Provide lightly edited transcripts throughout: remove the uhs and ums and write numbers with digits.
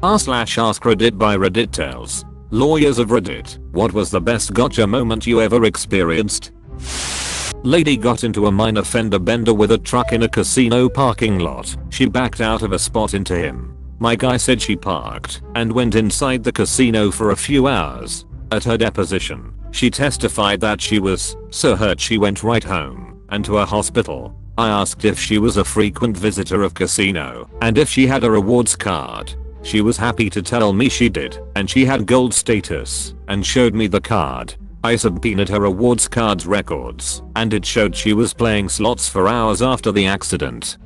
r/AskReddit by Reddit tells. Lawyers of Reddit, what was the best gotcha moment you ever experienced? Lady got into a minor fender bender with a truck in a casino parking lot. She backed out of a spot into him. My guy said she parked and went inside the casino for a few hours. At her deposition, she testified that she was so hurt she went right home and to a hospital. I asked if she was a frequent visitor of casino and if she had a rewards card. She was happy to tell me she did, and she had gold status, and showed me the card. I subpoenaed her rewards card's records, and it showed she was playing slots for hours after the accident.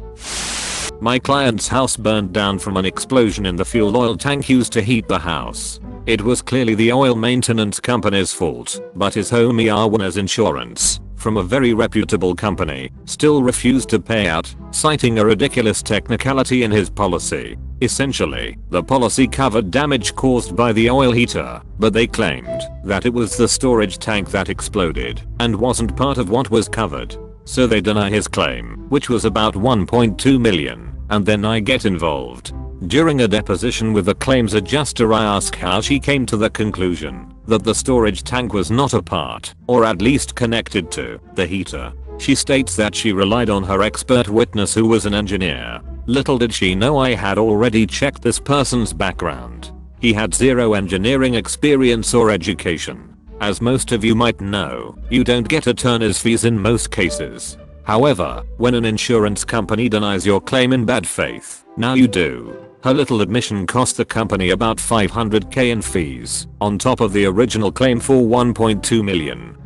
My client's house burned down from an explosion in the fuel oil tank used to heat the house. It was clearly the oil maintenance company's fault, but his homie Arwana's insurance, from a very reputable company, still refused to pay out, citing a ridiculous technicality in his policy. Essentially, the policy covered damage caused by the oil heater, but they claimed that it was the storage tank that exploded and wasn't part of what was covered. So they deny his claim, which was about 1.2 million, and then I get involved. During a deposition with the claims adjuster, I ask how she came to the conclusion that the storage tank was not a part, or at least connected to, the heater. She states that she relied on her expert witness who was an engineer. Little did she know I had already checked this person's background. He had zero engineering experience or education. As most of you might know, you don't get attorney's fees in most cases. However, when an insurance company denies your claim in bad faith, now you do. Her little admission cost the company about $500k in fees, on top of the original claim for 1.2 million.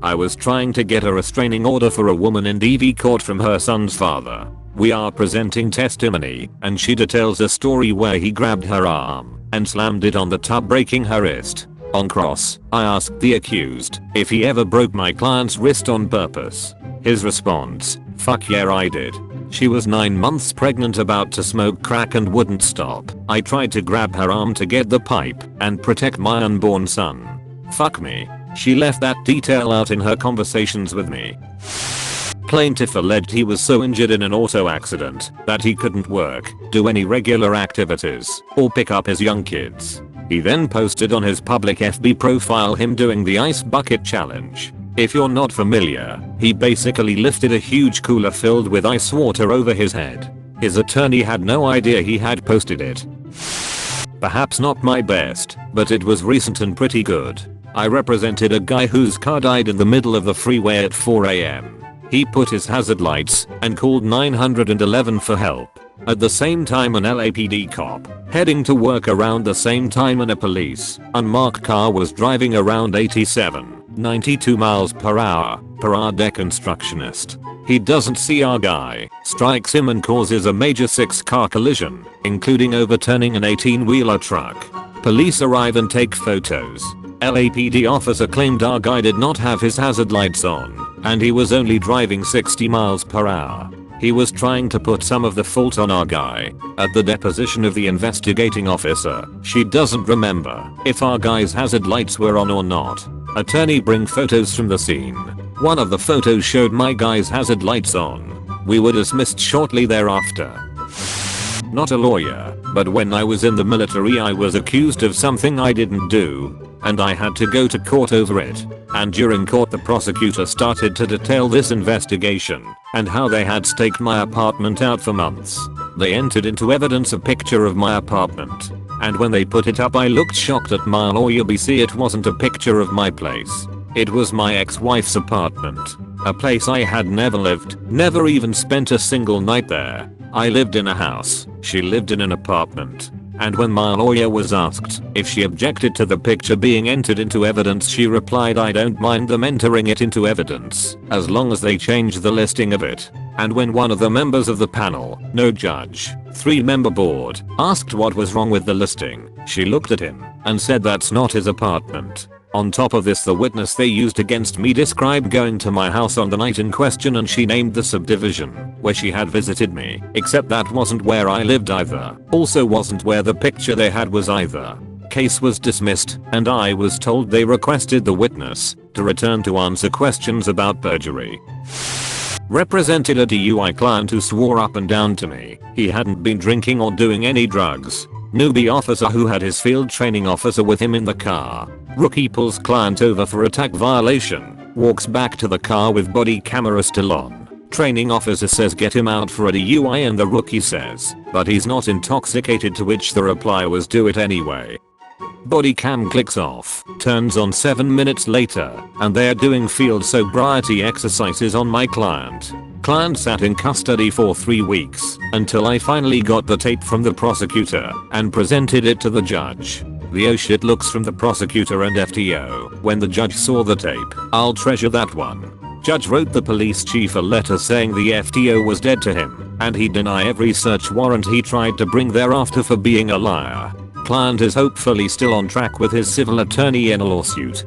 I was trying to get a restraining order for a woman in DV court from her son's father. We are presenting testimony, and she details a story where he grabbed her arm and slammed it on the tub, breaking her wrist. On cross, I asked the accused if he ever broke my client's wrist on purpose. His response, "Fuck yeah, I did." She was 9 months pregnant, about to smoke crack, and wouldn't stop. I tried to grab her arm to get the pipe and protect my unborn son. Fuck me. She left that detail out in her conversations with me. Plaintiff alleged he was so injured in an auto accident that he couldn't work, do any regular activities, or pick up his young kids. He then posted on his public FB profile him doing the ice bucket challenge. If you're not familiar, he basically lifted a huge cooler filled with ice water over his head. His attorney had no idea he had posted it. Perhaps not my best, but it was recent and pretty good. I represented a guy whose car died in the middle of the freeway at 4 AM. He put his hazard lights and called 911 for help. At the same time, an LAPD cop, heading to work around the same time, in a police unmarked car, was driving around 92 miles per hour deconstructionist. He doesn't see our guy, strikes him and causes a major 6-car collision, including overturning an 18-wheeler truck. Police arrive and take photos. LAPD officer claimed our guy did not have his hazard lights on, and he was only driving 60 miles per hour. He was trying to put some of the fault on our guy. At the deposition of the investigating officer, she doesn't remember if our guy's hazard lights were on or not. Attorney bring photos from the scene. One of the photos showed my guy's hazard lights on. We were dismissed shortly thereafter. Not a lawyer, but when I was in the military I was accused of something I didn't do, and I had to go to court over it. And during court the prosecutor started to detail this investigation and how they had staked my apartment out for months. They entered into evidence a picture of my apartment, and when they put it up I looked shocked at my lawyer BC. It wasn't a picture of my place. It was my ex-wife's apartment. A place I had never lived, never even spent a single night there. I lived in a house, she lived in an apartment. And when my lawyer was asked if she objected to the picture being entered into evidence, she replied, "I don't mind them entering it into evidence, as long as they change the listing of it." And when one of the members of the panel, no judge, 3-member board, asked what was wrong with the listing, she looked at him and said that's not his apartment. On top of this, the witness they used against me described going to my house on the night in question, and she named the subdivision where she had visited me, except that wasn't where I lived either. Also wasn't where the picture they had was either. Case was dismissed, and I was told they requested the witness to return to answer questions about perjury. Represented a DUI client who swore up and down to me he hadn't been drinking or doing any drugs. Newbie officer who had his field training officer with him in the car. Rookie pulls client over for attack violation. Walks back to the car with body camera still on. Training officer says get him out for a DUI and the rookie says, but he's not intoxicated, to which the reply was do it anyway. Body cam clicks off, turns on 7 minutes later, and they're doing field sobriety exercises on my client. Client sat in custody for 3 weeks, until I finally got the tape from the prosecutor, and presented it to the judge. The oh shit looks from the prosecutor and FTO when the judge saw the tape. I'll treasure that one. Judge wrote the police chief a letter saying the FTO was dead to him, and he'd deny every search warrant he tried to bring thereafter for being a liar. Client is hopefully still on track with his civil attorney in a lawsuit.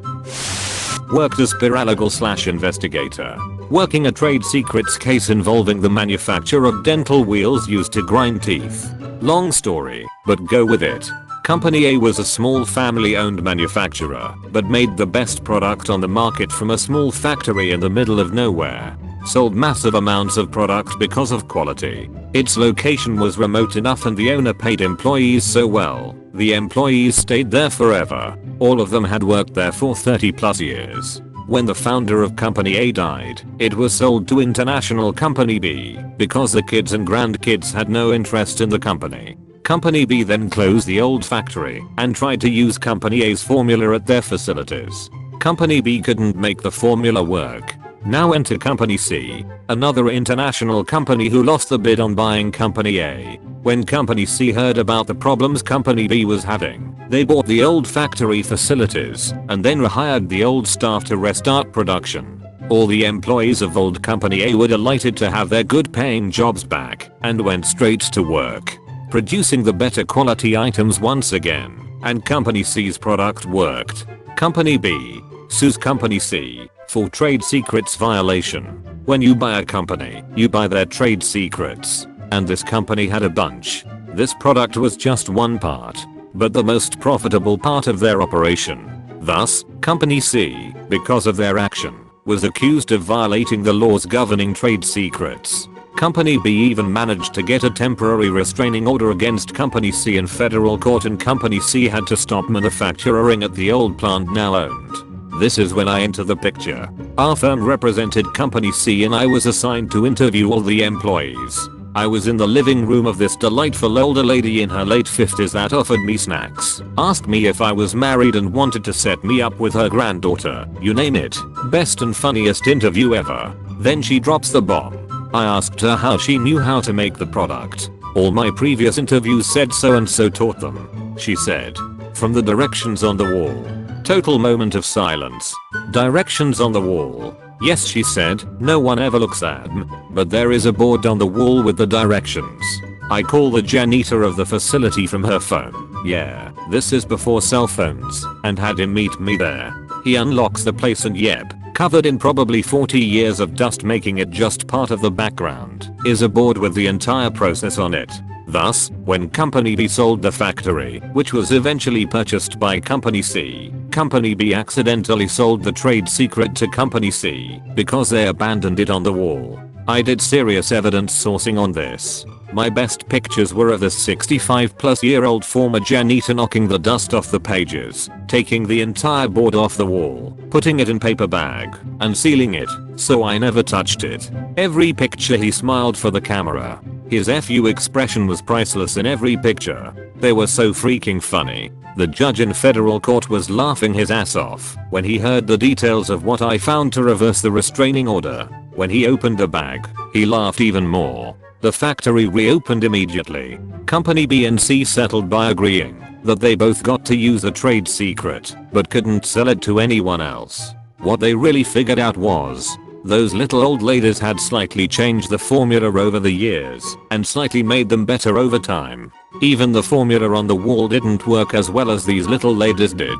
Worked as paralegal/investigator. Working a trade secrets case involving the manufacture of dental wheels used to grind teeth. Long story, but go with it. Company A was a small family-owned manufacturer, but made the best product on the market from a small factory in the middle of nowhere. Sold massive amounts of product because of quality. Its location was remote enough and the owner paid employees so well, the employees stayed there forever. All of them had worked there for 30+ years. When the founder of Company A died, it was sold to International Company B, because the kids and grandkids had no interest in the company. Company B then closed the old factory and tried to use Company A's formula at their facilities. Company B couldn't make the formula work. Now enter Company C, another international company who lost the bid on buying Company A. When Company C heard about the problems Company B was having, they bought the old factory facilities and then rehired the old staff to restart production. All the employees of old Company A were delighted to have their good paying jobs back and went straight to work, producing the better quality items once again, and Company C's product worked. Company B sues Company C for trade secrets violation. When you buy a company, you buy their trade secrets, and this company had a bunch. This product was just one part, but the most profitable part of their operation. Thus, Company C, because of their action, was accused of violating the laws governing trade secrets. Company B even managed to get a temporary restraining order against Company C in federal court, and Company C had to stop manufacturing at the old plant now owned. This is when I enter the picture. Our firm represented Company C and I was assigned to interview all the employees. I was in the living room of this delightful older lady in her late 50s that offered me snacks, asked me if I was married and wanted to set me up with her granddaughter, you name it. Best and funniest interview ever. Then she drops the bomb. I asked her how she knew how to make the product. All my previous interviews said so and so taught them, she said. From the directions on the wall. Total moment of silence. Directions on the wall. Yes, she said, no one ever looks at them, but there is a board on the wall with the directions. I call the janitor of the facility from her phone. Yeah, this is before cell phones, and had him meet me there. He unlocks the place and yep, covered in probably 40 years of dust making it just part of the background, is a board with the entire process on it. Thus, when Company B sold the factory, which was eventually purchased by Company C, Company B accidentally sold the trade secret to Company C because they abandoned it on the wall. I did serious evidence sourcing on this. My best pictures were of the 65+-year-old former janitor knocking the dust off the pages, taking the entire board off the wall, putting it in paper bag, and sealing it, so I never touched it. Every picture he smiled for the camera. His FU expression was priceless in every picture. They were so freaking funny. The judge in federal court was laughing his ass off when he heard the details of what I found to reverse the restraining order. When he opened the bag, he laughed even more. The factory reopened immediately. Company B and C settled by agreeing that they both got to use a trade secret, but couldn't sell it to anyone else. What they really figured out was, those little old ladies had slightly changed the formula over the years, and slightly made them better over time. Even the formula on the wall didn't work as well as these little ladies did.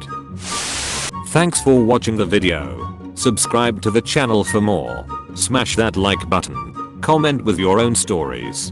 Thanks for watching the video. Subscribe to the channel for more. Smash that like button. Comment with your own stories.